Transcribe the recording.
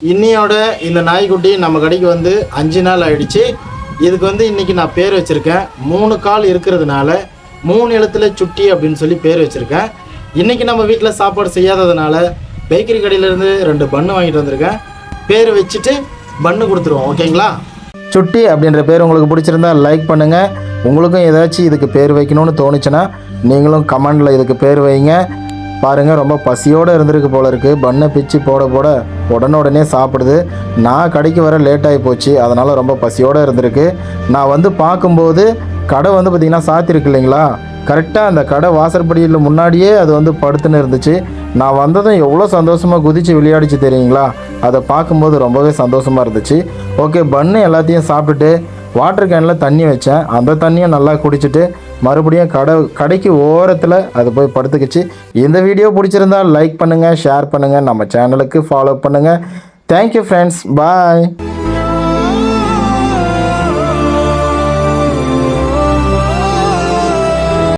இன்னியோட இந்த நாய்க்குட்டி நம்ம கடைக்கு வந்து 5 நாள் ஆயிடுச்சு. இதுக்கு வந்து இன்றைக்கி நான் பேர் வச்சுருக்கேன். 3 கால் இருக்கிறதுனால 3 எழுத்துல சுட்டி அப்படின்னு சொல்லி பேர் வச்சுருக்கேன். இன்றைக்கி நம்ம வீட்டில் சாப்பாடு செய்யாததுனால பேக்கரி கடையிலேருந்து 2 பன்னு வாங்கிட்டு வந்திருக்கேன். பேர் வச்சுட்டு பன்னு கொடுத்துருவோம். ஓகேங்களா? சுட்டி அப்படின்ற பேர் உங்களுக்கு பிடிச்சிருந்தா லைக் பண்ணுங்கள். உங்களுக்கும் ஏதாச்சும் இதுக்கு பேர் வைக்கணும்னு தோணுச்சுன்னா நீங்களும் கமெண்டில் இதுக்கு பேர் வைங்க. பாருங்கள், ரொம்ப பசியோடு இருந்திருக்கு போல இருக்குது. பன்னை பிச்சு போட போட உடனே சாப்பிடுது. நான் கடைக்கு வர லேட் ஆகி போச்சு, அதனால் ரொம்ப பசியோடு இருந்திருக்கு. நான் வந்து பார்க்கும்போது கடை வந்து பார்த்திங்கன்னா சாத்திருக்கு இல்லைங்களா, கரெக்டாக அந்த கடை வாசற்படியில் முன்னாடியே அது வந்து படுத்துன்னு இருந்துச்சு. நான் வந்ததும் எவ்வளோ சந்தோஷமாக குதித்து விளையாடிச்சு தெரியுங்களா. அதை பார்க்கும்போது ரொம்பவே சந்தோஷமாக இருந்துச்சு. ஓகே, பன்னு எல்லாத்தையும் சாப்பிட்டுட்டு வாட்டர் கேனில் தண்ணி வச்சேன். அந்த தண்ணியை நல்லா குடிச்சிட்டு மறுபடியும் கடைக்கு ஓரத்தில் அது போய் படுத்துக்கிச்சு. இந்த வீடியோ பிடிச்சிருந்தால் லைக் பண்ணுங்கள், ஷேர் பண்ணுங்கள், நம்ம சேனலுக்கு ஃபாலோ பண்ணுங்கள். தேங்க்யூ ஃப்ரெண்ட்ஸ், பாய்.